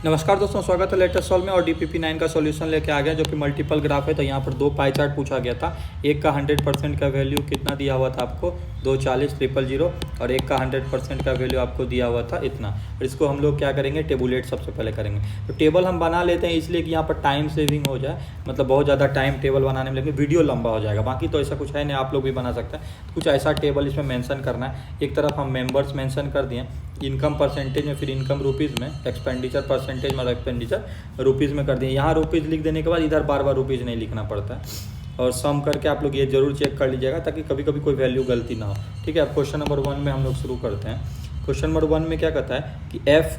नमस्कार दोस्तों, स्वागत है लेटेस्ट सॉल्व में। और DPP9 का सॉल्यूशन लेके आ गया जो कि मल्टीपल ग्राफ है। तो यहाँ पर दो पाई चार्ट पूछा गया था। एक का 100% का वैल्यू कितना दिया हुआ था आपको 240,000 और एक का 100% का वैल्यू आपको दिया हुआ था इतना। और इसको हम लोग क्या करेंगे, टेबुलेट सबसे पहले करेंगे। तो टेबल हम बना लेते हैं इसलिए कि यहाँ पर टाइम सेविंग हो जाए, मतलब बहुत ज़्यादा टाइम टेबल बनाने में, लेकिन वीडियो लंबा हो जाएगा। बाकी तो ऐसा कुछ है नहीं, आप लोग भी बना सकते हैं। कुछ ऐसा टेबल इसमें मेंशन करना है। एक तरफ हम मेंबर्स मेंशन कर दिए, इनकम परसेंटेज में, फिर इनकम रुपीज़ में, एक्सपेंडिचर परसेंटेज में, एक्सपेंडिचर रुपीज़ में कर दिए। यहाँ रुपीज़ लिख देने के बाद इधर बार बार रुपीज़ नहीं लिखना पड़ता है। और सम करके आप लोग ये जरूर चेक कर लीजिएगा ताकि कभी कभी कोई वैल्यू गलती ना हो। ठीक है, अब क्वेश्चन नंबर 1 में हम लोग शुरू करते हैं। क्वेश्चन नंबर 1 में क्या कहता है कि एफ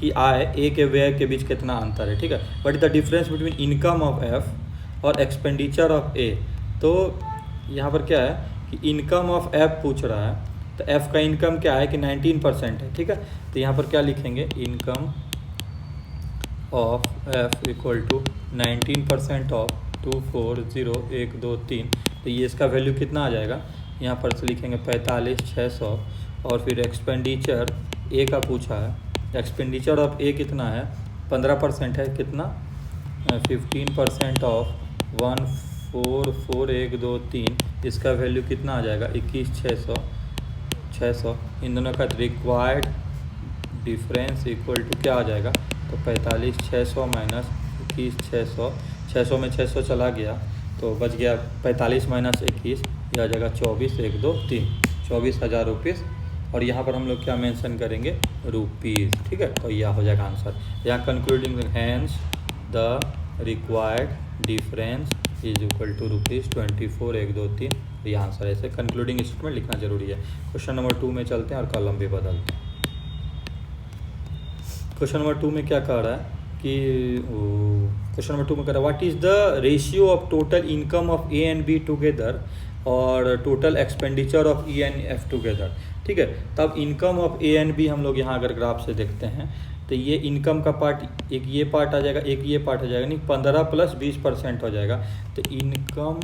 की आय ए के व्यय के बीच कितना अंतर है। ठीक है, what is the difference between income of F और एक्सपेंडिचर ऑफ ए। तो यहाँ पर क्या है कि इनकम ऑफ एफ पूछ रहा है। तो एफ का इनकम क्या है कि 19% है। ठीक है, तो यहाँ पर क्या लिखेंगे, income of F equal to 19% of 240123। तो ये इसका वैल्यू कितना आ जाएगा, यहाँ पर से लिखेंगे 45,600। और फिर एक्सपेंडिचर ए का पूछा है, एक्सपेंडिचर ऑफ ए कितना है, 15% है, कितना 15% ऑफ 144123। इसका वैल्यू कितना आ जाएगा 21,600। इन दोनों का रिक्वायर्ड डिफरेंस इक्वल टू क्या आ जाएगा, तो 45,600 माइनस 21,600। 600 में 600 चला गया तो बच गया 45 माइनस 21, यह आ जाएगा 24,123, 24,000 रुपीज़। और यहाँ पर हम लोग क्या मेंशन करेंगे, रुपीज़। ठीक है, तो यह हो जाएगा आंसर। यहाँ concluding hence the required difference is equal to ₹24,123। ये आंसर है। ऐसे कंक्लूडिंग स्टेटमेंट लिखना जरूरी है। क्वेश्चन नंबर 2 में चलते हैं और कॉलम भी बदलते हैं। क्वेश्चन नंबर 2 में क्या कह रहा है कि क्वेश्चन नंबर 2 में कह रहा है what is the ratio of total income of A and B together और total expenditure of E and F together. ठीक है, तब income of A and B हम लोग यहाँ अगर ग्राफ से देखते हैं तो ये इनकम का पार्ट, एक ये पार्ट आ जाएगा, एक ये पार्ट आ जाएगा, नहीं 15 + 20% हो जाएगा। तो income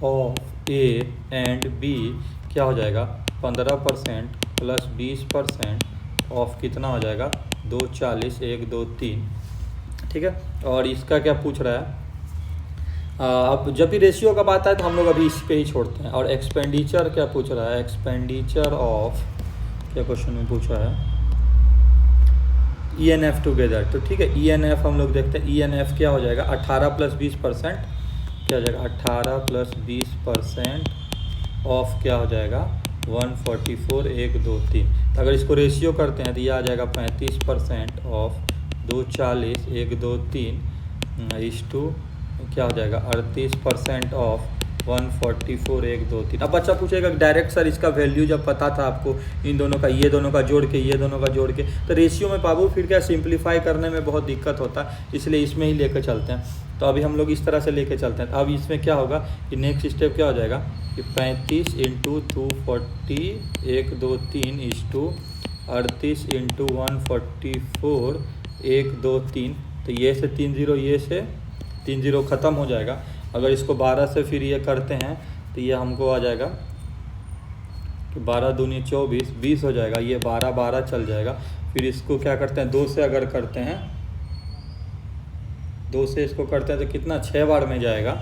of A and B क्या हो जाएगा, 15% + 20% ऑफ कितना हो जाएगा 240,123। ठीक है, और इसका क्या पूछ रहा है, अब जब भी रेशियो का बात है तो हम लोग अभी इस पे ही छोड़ते हैं। और एक्सपेंडिचर क्या पूछ रहा है, एक्सपेंडिचर ऑफ, क्या क्वेश्चन में पूछा है, ई एन एफ टुगेदर। तो ठीक है, ई एन एफ हम लोग देखते हैं। ई एन एफ क्या हो जाएगा, 18 + 20%, क्या हो जाएगा 18 + 20% ऑफ क्या हो जाएगा 144,123। अगर इसको रेशियो करते हैं तो ये आ जाएगा 35% ऑफ 240,123 इस टू क्या हो जाएगा 38% ऑफ 144,123। अब बच्चा पूछेगा डायरेक्ट सर इसका वैल्यू जब पता था आपको, इन दोनों का, ये दोनों का जोड़ के, ये दोनों का जोड़ के, तो रेशियो में बाबू फिर क्या सिंप्लीफाई करने में बहुत दिक्कत होता है, इसलिए इसमें ही लेकर चलते हैं। तो अभी हम लोग इस तरह से लेके चलते हैं। अब इसमें क्या होगा कि नेक्स्ट स्टेप क्या हो जाएगा कि 35 × 240,123 इस टू 38 × 144,123। तो ये से 3 0, ये से 3 0 ख़त्म हो जाएगा। अगर इसको 12 से फिर ये करते हैं तो ये हमको आ जाएगा कि 12 दूनी 24, 20 हो जाएगा। ये 12 12 चल जाएगा। फिर इसको क्या करते हैं, 2 से अगर करते हैं, 2 से इसको करते हैं तो कितना 6 बार में जाएगा,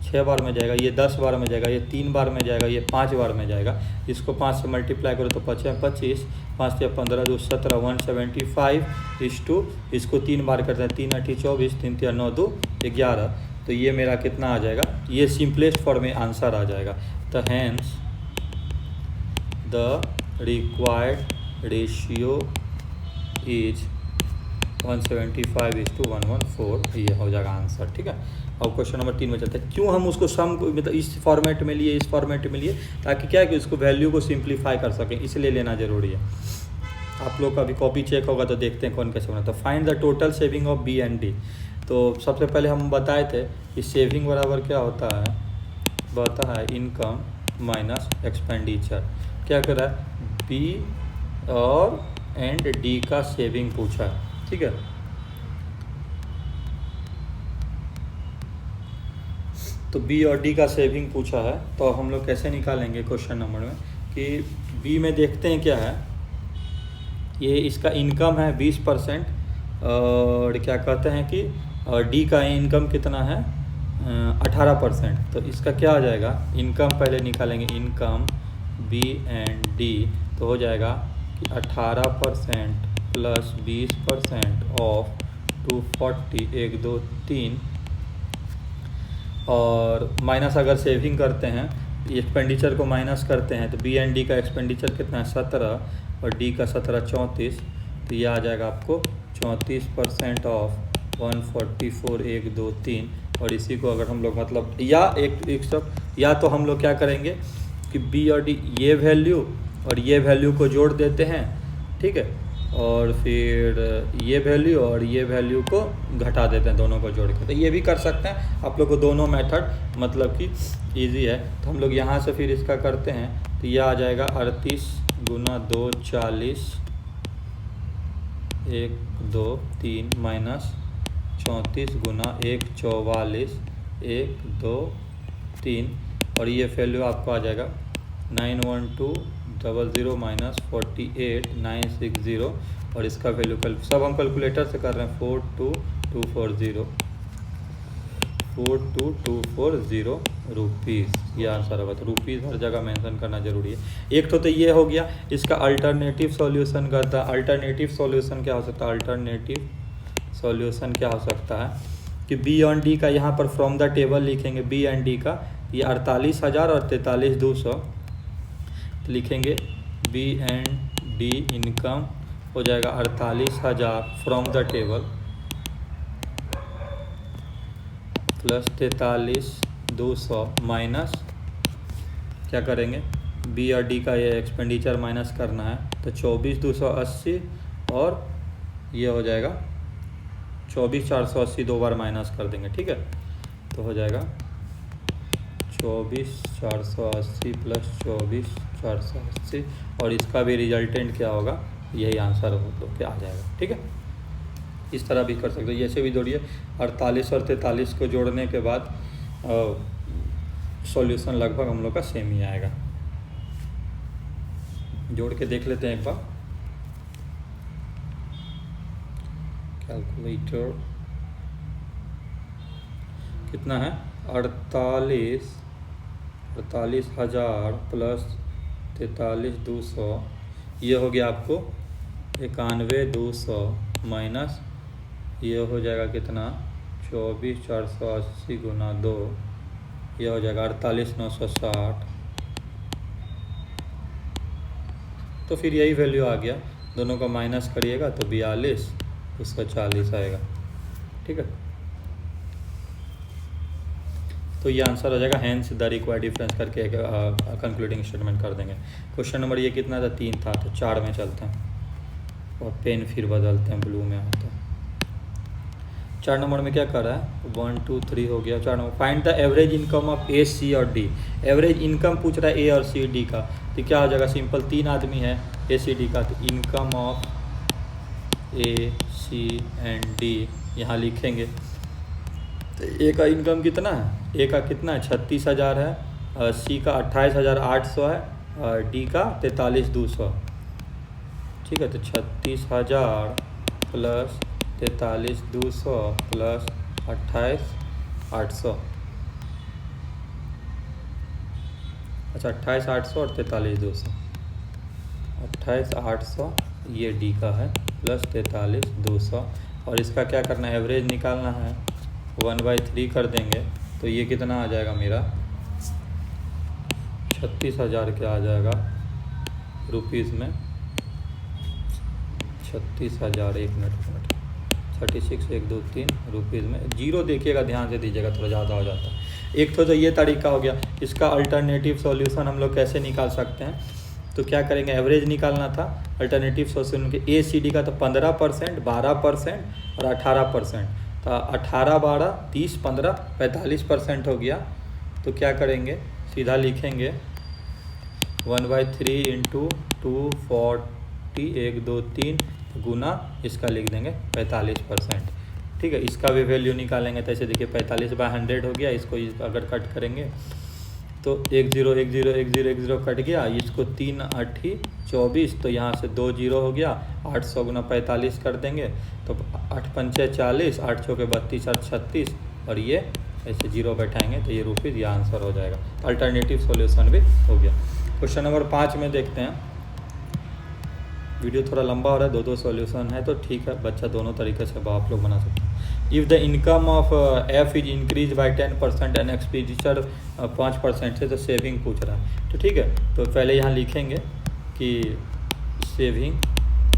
6 बार में जाएगा। ये 10 बार में जाएगा, ये 3 बार में जाएगा, ये 5 बार में जाएगा। इसको 5 से मल्टीप्लाई करो तो 5 × 25, 5 × 15 2 17, 175 इस टू, इसको 3 बार करते हैं, 3 × 8 24, 3 × 9 2 11। तो ये मेरा कितना आ जाएगा, ये सिंपलेस्ट फॉर्म में आंसर आ जाएगा। तो hence the required ratio is 175:114। ये हो जाएगा आंसर। ठीक है, अब क्वेश्चन नंबर 3 में चलते हैं। क्यों हम उसको सम, मतलब इस फॉर्मेट में लिए, इस फॉर्मेट में लिए, ताकि क्या है कि उसको वैल्यू को सिंप्लीफाई कर सकें, इसलिए लेना जरूरी है। आप लोग का भी कॉपी चेक होगा तो देखते हैं कौन कैसे बना। तो find the total saving of B and D. तो सबसे पहले हम बताए थे कि सेविंग बराबर क्या होता है, होता है इनकम माइनस एक्सपेंडिचर। क्या कर रहा है, बी और एंड डी का सेविंग पूछा है। ठीक है, तो बी और डी का सेविंग पूछा है। तो हम लोग कैसे निकालेंगे क्वेश्चन नंबर में कि बी में देखते हैं क्या है, ये इसका इनकम है 20%, और क्या कहते हैं कि डी का इनकम कितना है 18%। तो इसका क्या आ जाएगा, इनकम पहले निकालेंगे, इनकम बी एंड डी, तो हो जाएगा कि 18% प्लस 20% ऑफ 240, 1 2 3, और माइनस अगर सेविंग करते हैं, एक्सपेंडिचर को माइनस करते हैं, तो बी एंड डी का एक्सपेंडिचर कितना है 17 और डी का 17 34, तो ये आ जाएगा आपको 34% ऑफ 144, 1 2 3। और इसी को अगर हम लोग मतलब एक सब, या तो हम लोग क्या करेंगे कि बी और डी ये वैल्यू और ये वैल्यू को जोड़ देते हैं, ठीक है, और फिर ये वैल्यू और ये वैल्यू को घटा देते हैं, दोनों को जोड़ के। तो ये भी कर सकते हैं आप लोग को, दोनों मेथड मतलब कि इजी है। तो हम लोग यहाँ से फिर इसका करते हैं, तो यह आ जाएगा 38 गुना 2 40, 1 2 3 माइनस 34 गुना 1 44, 1 2 3, और ये वैल्यू आपको आ जाएगा 91200 माइनस 48960, और इसका वैल्यू सब हम कैलकुलेटर से कर रहे हैं, 42240 रुपीज़, ये आंसर होगा। तो रुपीज़ हर जगह मेंशन करना जरूरी है। एक तो ये हो गया, इसका अल्टरनेटिव सॉल्यूशन करता है। अल्टरनेटिव सॉल्यूशन क्या हो सकता है, अल्टरनेटिव सॉल्यूशन क्या हो सकता है कि बी एंड डी का यहाँ पर फ्रॉम द टेबल लिखेंगे, बी एंड डी का ये 48,000 और 43,200 लिखेंगे। बी एंड डी इनकम हो जाएगा 48,000 from the table plus 43,200 minus क्या करेंगे, बी और डी का ये एक्सपेंडिचर माइनस करना है, तो 24,280 और ये हो जाएगा 24,480, 2 बार माइनस कर देंगे, ठीक है। तो हो जाएगा 24,480 प्लस 24,480, और इसका भी रिजल्टेंट क्या होगा, यही आंसर हो तो क्या आ जाएगा, ठीक है। इस तरह भी कर सकते हो, ऐसे भी जोड़िए। 48 और 43 को जोड़ने के बाद सॉल्यूशन लगभग हम लोग का सेम ही आएगा। जोड़ के देख लेते हैं एक बार। कैलकुलेटर कितना है, 48,000 प्लस 43,200, ये हो गया आपको 91,200 माइनस ये हो जाएगा कितना 24,480 गुना 2, ये हो जाएगा 48,960। तो फिर यही वैल्यू आ गया, दोनों का माइनस करिएगा तो 42,240 आएगा, ठीक है। तो ये आंसर हो जाएगा, हैंस द रिक्वायर्ड डिफरेंस करके एक कंक्लूडिंग स्टेटमेंट कर देंगे। क्वेश्चन नंबर ये कितना था, 3 था, तो 4 में चलते हैं और पेन फिर बदलते हैं, ब्लू में आता है। 4 नंबर में क्या कर रहा है, 1 2 3 हो गया। 4 number, find the average income of A C और डी। एवरेज इनकम पूछ रहा है ए और सी डी का, तो क्या हो जाएगा, सिंपल 3 आदमी है ए सी डी का, तो income of A C and D यहाँ लिखेंगे। तो ए का इनकम कितना है, ए का कितना है 36,000 है, सी का 28,800 है, डी का 43,200, ठीक है। तो 36,000 प्लस 43,200 प्लस 28,800, अच्छा 28,800 और 43,200, 28,800 ये डी का है प्लस 43,200, और इसका क्या करना है, एवरेज निकालना है, 1/3 कर देंगे, तो ये कितना आ जाएगा मेरा 36,000 क्या आ जाएगा रुपीज़ में, 36,000 एक मिनट 36 1 2 3 रुपीज़ में, जीरो देखिएगा ध्यान से दीजिएगा, थोड़ा ज़्यादा हो जाता है। एक तो ये तरीका हो गया। इसका अल्टरनेटिव सॉल्यूशन हम लोग कैसे निकाल सकते हैं, तो क्या करेंगे, एवरेज निकालना था। अल्टरनेटिव सॉल्यूशन के ए सी डी का तो 15%, 12% और 18%, तो 18 12 30 15 45% हो गया। तो क्या करेंगे, सीधा लिखेंगे 1/3 इंटू 240 1 2 3 गुना इसका लिख देंगे 45%, ठीक है। इसका भी वैल्यू निकालेंगे, तो ऐसे देखिए 45/100 हो गया। इसको अगर कट करेंगे तो 10 कट गया, इसको 3 8 24, तो यहाँ से 2 जीरो हो गया, 800 गुना 45 कर देंगे तो 8 पंचे 40, 8 चौके 32 8 36, और ये ऐसे जीरो बैठाएंगे तो ये रुपीज़, ये आंसर हो जाएगा। अल्टरनेटिव सॉल्यूशन भी हो गया। क्वेश्चन नंबर 5 में देखते हैं। वीडियो थोड़ा लंबा हो रहा है, दो सॉल्यूशन है तो ठीक है, बच्चा दोनों तरीके से आप लोग बना सकते हैं। If the income of F is increase by 10% and expenditure 5% से, तो सेविंग पूछ रहा है। तो ठीक है, तो पहले यहाँ लिखेंगे कि saving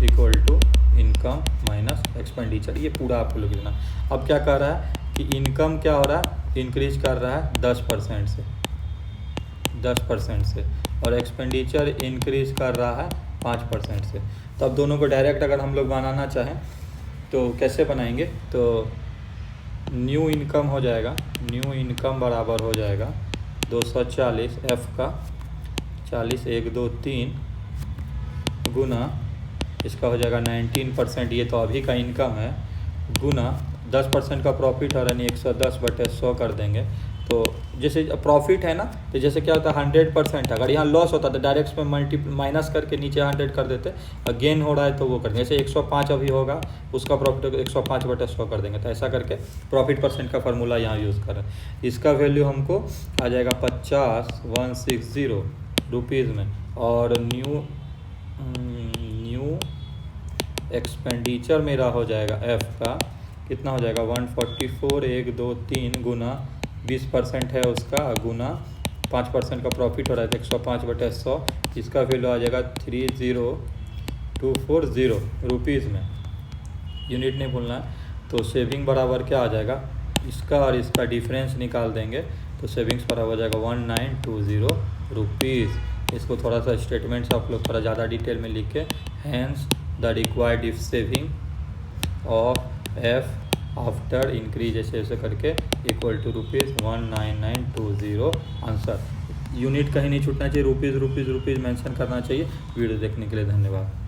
equal to income minus expenditure, ये पूरा आपको लोग लिखना। अब क्या कर रहा है कि इनकम क्या हो रहा है, इंक्रीज कर रहा है 10% से, और एक्सपेंडिचर इंक्रीज कर रहा है 5% से। तो अब दोनों को डायरेक्ट अगर हम लोग बनाना चाहें तो कैसे बनाएंगे, तो न्यू इनकम हो जाएगा, न्यू इनकम बराबर हो जाएगा 240 एफ का 40 1 2 3 गुना इसका हो जाएगा 19%, ये तो अभी का इनकम है, गुना 10% का प्रॉफिट है, यानी 110/100 कर देंगे। तो जैसे प्रॉफिट है ना, तो जैसे क्या होता है 100%, अगर यहाँ लॉस होता तो डायरेक्ट में माइनस करके नीचे 100 कर देते, और गेन हो रहा है तो वो कर देंगे। जैसे 105 अभी होगा, उसका प्रॉफिट 105/100 कर देंगे, तो ऐसा करके प्रॉफिट परसेंट का फार्मूला यहाँ यूज़ करें। इसका वैल्यू हमको आ जाएगा 50,160 रुपीज़ में, और न्यू एक्सपेंडिचर मेरा हो जाएगा एफ का कितना हो जाएगा 144 1 2 3 गुना 20% है उसका, गुना 5% का प्रॉफिट हो रहा है 105/100, इसका वैल्यू आ जाएगा 30240 रुपीज़ में। यूनिट नहीं भूलना है। तो सेविंग बराबर क्या आ जाएगा, इसका और इसका डिफरेंस निकाल देंगे तो सेविंग्स बराबर हो जाएगा 1920 रुपीज़। इसको थोड़ा सा स्टेटमेंट से आप लोग थोड़ा ज़्यादा डिटेल में लिख के, hence the required if saving of F after increase ऐसे करके इक्वल टू ₹19920 आंसर। यूनिट कहीं नहीं छूटना चाहिए, रुपीज़ मेंशन करना चाहिए। वीडियो देखने के लिए धन्यवाद।